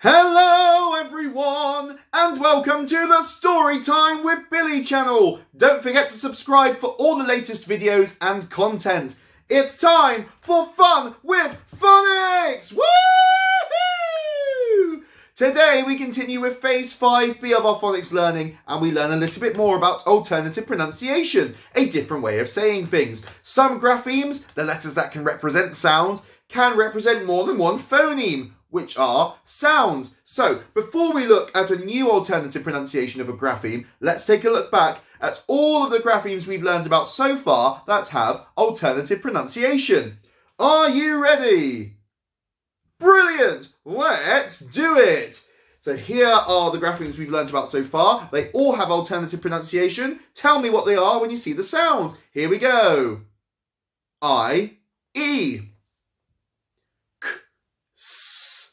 Hello everyone and welcome to the Storytime with Billy channel. Don't forget to subscribe for all the latest videos and content. It's time for fun with Phonics! Woohoo! Today we continue with phase 5B of our phonics learning and we learn a little bit more about alternative pronunciation, a different way of saying things. Some graphemes, the letters that can represent sounds, can represent more than one phoneme, which are sounds. So, before we look at a new alternative pronunciation of a grapheme, let's take a look back at all of the graphemes we've learned about so far that have alternative pronunciation. Are you ready? Brilliant! Let's do it! So here are the graphemes we've learned about so far. They all have alternative pronunciation. Tell me what they are when you see the sounds. Here we go. I, E. K, S.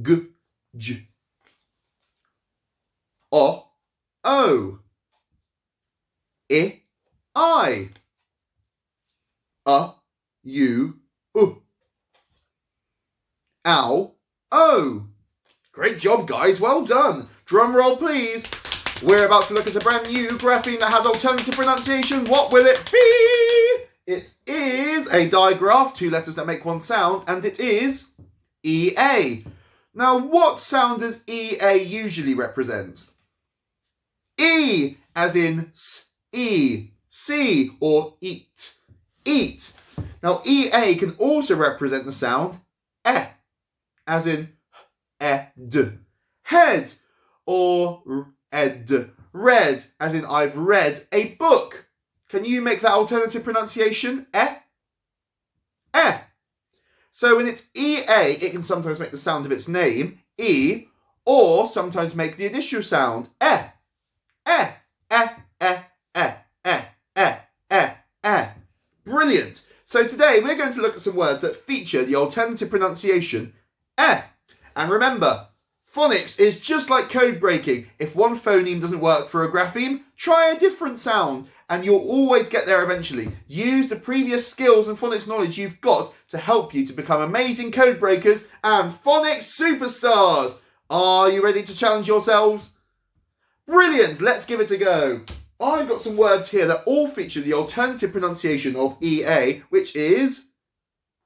G, J. O, O. I. U, U. Ow, O. Great job, guys. Well done. Drum roll, please. We're about to look at a brand new grapheme that has alternative pronunciation. What will it be? It is a digraph, two letters that make one sound, and it is EA. Now, what sound does EA usually represent? E, as in S, E, see, or eat. Eat. Now, EA can also represent the sound E, as in ed. Head, or ed. Read, as in I've read a book. Can you make that alternative pronunciation? E. So when it's EA, it can sometimes make the sound of its name, E, or sometimes make the initial sound, E. Brilliant. So today we're going to look at some words that feature the alternative pronunciation, E. And remember, phonics is just like code breaking. If one phoneme doesn't work for a grapheme, try a different sound and you'll always get there eventually. Use the previous skills and phonics knowledge you've got to help you to become amazing code breakers and phonics superstars. Are you ready to challenge yourselves? Brilliant, let's give it a go. I've got some words here that all feature the alternative pronunciation of EA, which is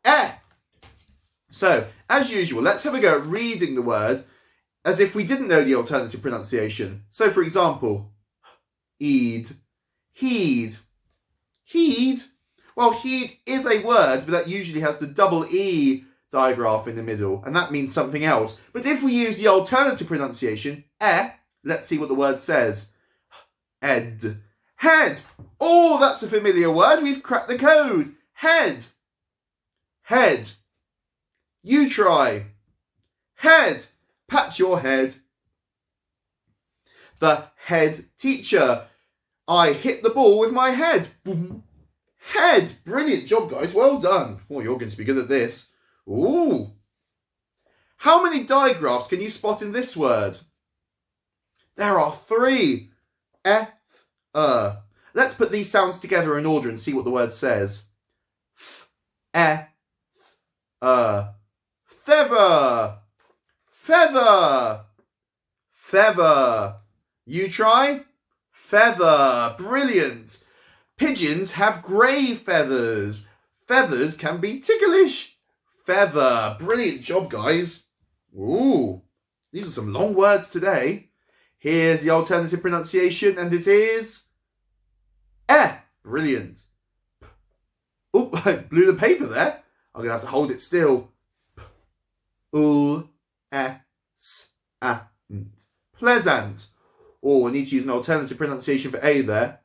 E. So, as usual, let's have a go at reading the word as if we didn't know the alternative pronunciation. So, for example, heed, heed, heed. Well, heed is a word, but that usually has the double E digraph in the middle, and that means something else. But if we use the alternative pronunciation, let's see what the word says. Ed. Head. Oh, that's a familiar word. We've cracked the code. Head. Head. You try. Head. Pat your head. The head teacher. I hit the ball with my head. Boom. Head. Brilliant job, guys. Well done. Oh, you're going to be good at this. Ooh. How many digraphs can you spot in this word? There are 3. Let's put these sounds together in order and see what the word says. Feather. Feather. Feather. You try? Feather. Brilliant. Pigeons have grey feathers. Feathers can be ticklish. Feather. Brilliant job, guys. Ooh. These are some long words today. Here's the alternative pronunciation, and it is Brilliant. Oh, I blew the paper there. I'm going to have to hold it still. Pleasant. Oh, I need to use an alternative pronunciation for A there.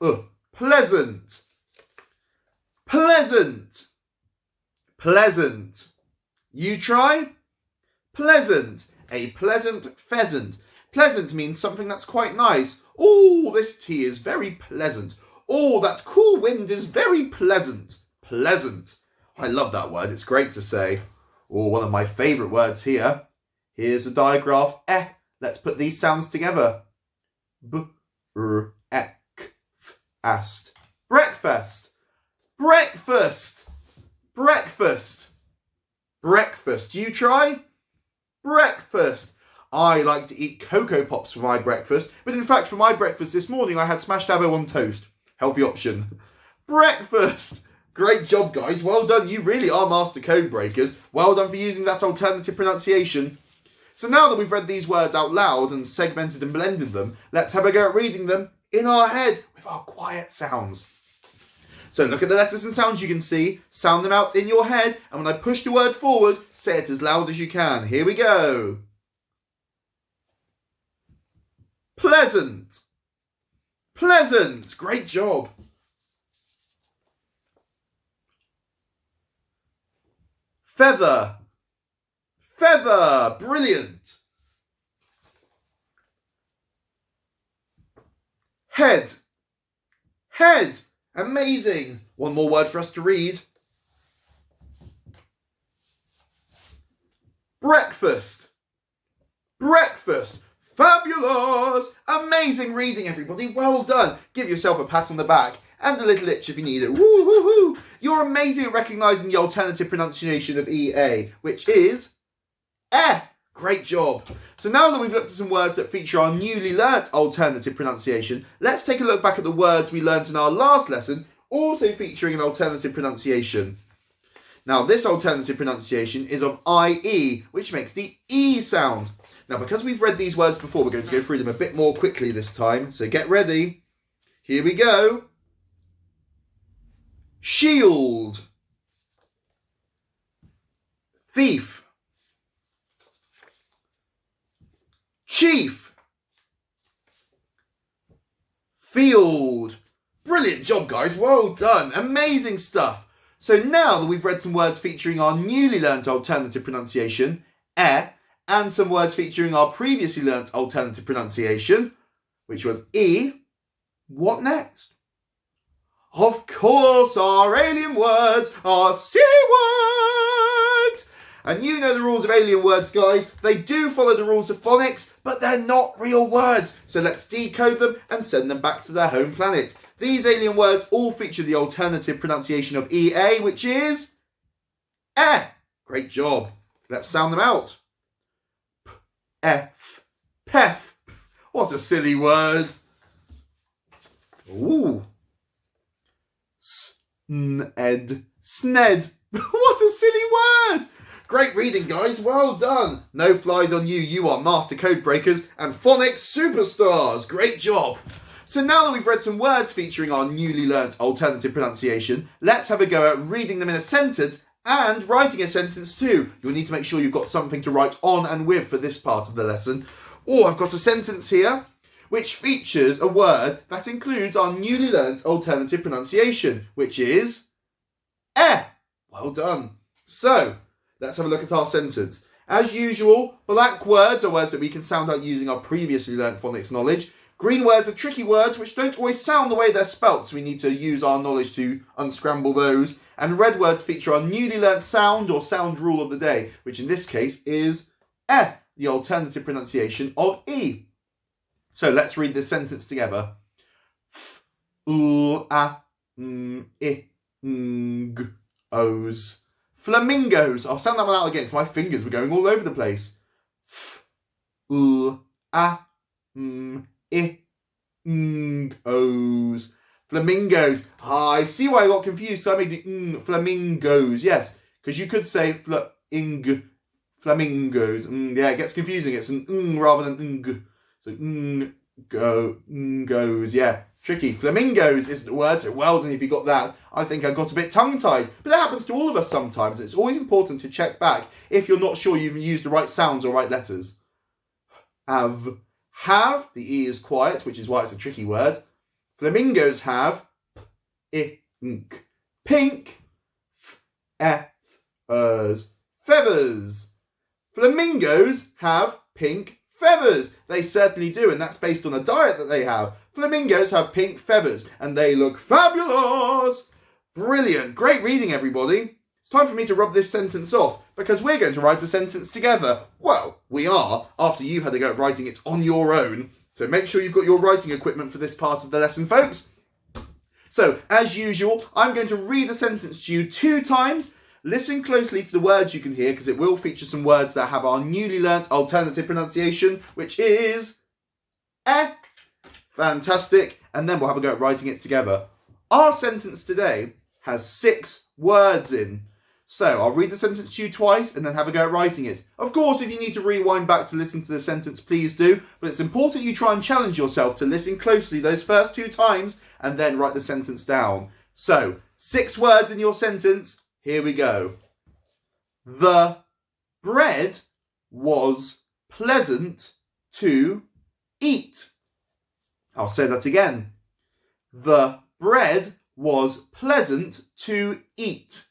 Pleasant. Pleasant. Pleasant. You try? Pleasant. A pleasant pheasant. Pleasant means something that's quite nice. Oh, this tea is very pleasant. Oh, that cool wind is very pleasant. Pleasant. I love that word. It's great to say. Oh, one of my favourite words here. Here's a digraph. Let's put these sounds together. Breakfast. Breakfast. Breakfast. Breakfast. Breakfast. You try? breakfast. I like to eat Cocoa Pops for my breakfast, but in fact for my breakfast this morning I had smashed avo on toast. Healthy option. Breakfast. Great job, guys. Well done. You really are master code breakers. Well done for using that alternative pronunciation. So now that we've read these words out loud and segmented and blended them, let's have a go at reading them in our head with our quiet sounds. So look at the letters and sounds you can see, sound them out in your head, and when I push the word forward, say it as loud as you can. Here we go. Pleasant. Pleasant. Great job. Feather. Feather. Brilliant. Head. Head. Amazing. One more word for us to read. Breakfast. Breakfast. Fabulous. Amazing reading, everybody. Well done. Give yourself a pat on the back and a little itch if you need it. Woo, woo, woo. You're amazing at recognising the alternative pronunciation of EA, which is eh. Great job. So now that we've looked at some words that feature our newly learnt alternative pronunciation, let's take a look back at the words we learnt in our last lesson, also featuring an alternative pronunciation. Now this alternative pronunciation is of IE, which makes the E sound. Now because we've read these words before, we're going to go through them a bit more quickly this time, so get ready. Here we go. Shield. Thief. Chief. Field. Brilliant job, guys. Well done. Amazing stuff. So now that we've read some words featuring our newly learnt alternative pronunciation, and some words featuring our previously learnt alternative pronunciation, which was E, what next? Of course, our alien words are C words. And you know the rules of alien words, guys. They do follow the rules of phonics, but they're not real words. So let's decode them and send them back to their home planet. These alien words all feature the alternative pronunciation of EA, which is eh. Great job. Let's sound them out. F. Pef. What a silly word. Ooh. Sned. Sned. What a silly word. Great reading, guys. Well done. No flies on you. You are master code breakers and phonics superstars. Great job. So now that we've read some words featuring our newly learnt alternative pronunciation, let's have a go at reading them in a sentence and writing a sentence too. You'll need to make sure you've got something to write on and with for this part of the lesson. Oh, I've got a sentence here which features a word that includes our newly learnt alternative pronunciation, which is eh. Well done. So, let's have a look at our sentence. As usual, black words are words that we can sound out using our previously learnt phonics knowledge. Green words are tricky words which don't always sound the way they're spelt, so we need to use our knowledge to unscramble those. And red words feature our newly learnt sound or sound rule of the day, which in this case is eh, the alternative pronunciation of E. So let's read this sentence together. F, l, a, I, ng, os. Flamingos. I'll sound that one out again, so my fingers were going all over the place. F, l, a, I, ng, os. Flamingos. I see why I got confused. So I made the flamingos. Yes, because you could say flamingos. Yeah, it gets confusing. It's an rather than ng. So goes. Yeah, tricky. Flamingos is the word. So well done if you got that. I think I got a bit tongue-tied, but that happens to all of us sometimes. It's always important to check back if you're not sure you've used the right sounds or right letters. Have. The E is quiet, which is why it's a tricky word. Flamingos have ink. Pink. Feathers. Flamingos have pink feathers. They certainly do, and that's based on a diet that they have. Flamingos have pink feathers, and they look fabulous. Brilliant. Great reading, everybody. It's time for me to rub this sentence off, because we're going to write a sentence together. Well, we are, after you've had a go at writing it on your own. So make sure you've got your writing equipment for this part of the lesson, folks. So, as usual, I'm going to read a sentence to you 2 times, Listen closely to the words you can hear because it will feature some words that have our newly learnt alternative pronunciation, which is eh. Fantastic. And then we'll have a go at writing it together. Our sentence today has 6 words in. So I'll read the sentence to you twice and then have a go at writing it. Of course, if you need to rewind back to listen to the sentence, please do. But it's important you try and challenge yourself to listen closely those first 2 times and then write the sentence down. So, 6 words in your sentence. Here we go. The bread was pleasant to eat. I'll say that again. The bread was pleasant to eat.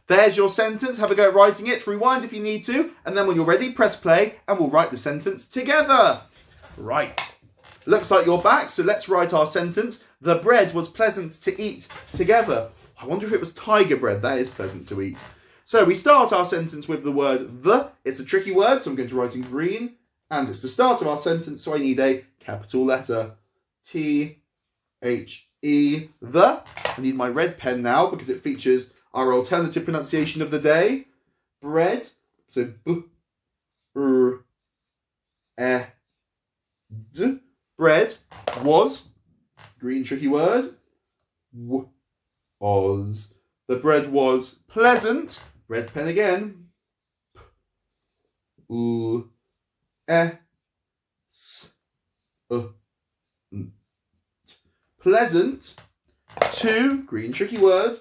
There's your sentence. Have a go at writing it. Rewind if you need to. And then when you're ready, press play and we'll write the sentence together. Right. Looks like you're back, so let's write our sentence. The bread was pleasant to eat together. I wonder if it was tiger bread. That is pleasant to eat. So we start our sentence with the word the. It's a tricky word, so I'm going to write in green. And it's the start of our sentence, so I need a capital letter. T-H-E, the. I need my red pen now because it features our alternative pronunciation of the day. Bread. So b-r-e-d. Bread was, green tricky word, was. The bread was pleasant, red pen again, pleasant, to, green tricky word,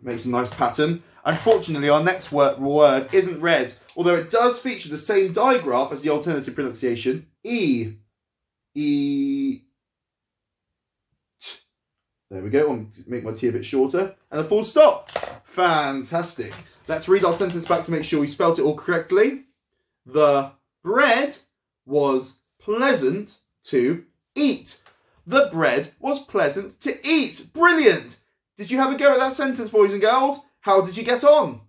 makes a nice pattern. Unfortunately, our next word isn't red, although it does feature the same digraph as the alternative pronunciation, E. E. T. There we go. I'll make my T a bit shorter. And a full stop. Fantastic. Let's read our sentence back to make sure we spelt it all correctly. The bread was pleasant to eat. The bread was pleasant to eat. Brilliant. Did you have a go at that sentence, boys and girls? How did you get on?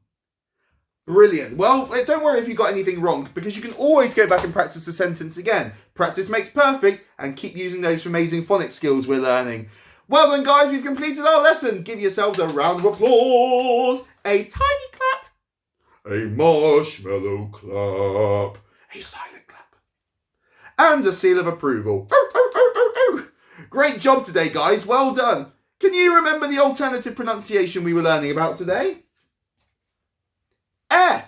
Brilliant. Well, don't worry if you got anything wrong, because you can always go back and practice the sentence again. Practice makes perfect, and keep using those amazing phonics skills we're learning. Well done, guys. We've completed our lesson. Give yourselves a round of applause. A tiny clap. A marshmallow clap. A silent clap. And a seal of approval. Great job today, guys. Well done. Can you remember the alternative pronunciation we were learning about today? Eh.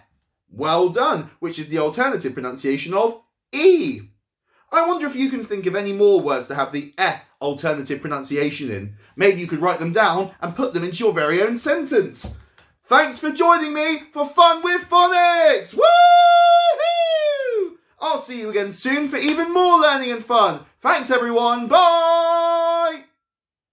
Well done, which is the alternative pronunciation of E. I wonder if you can think of any more words that have the eh alternative pronunciation in. Maybe you could write them down and put them into your very own sentence. Thanks for joining me for Fun with Phonics! Woohoo! I'll see you again soon for even more learning and fun. Thanks everyone, bye!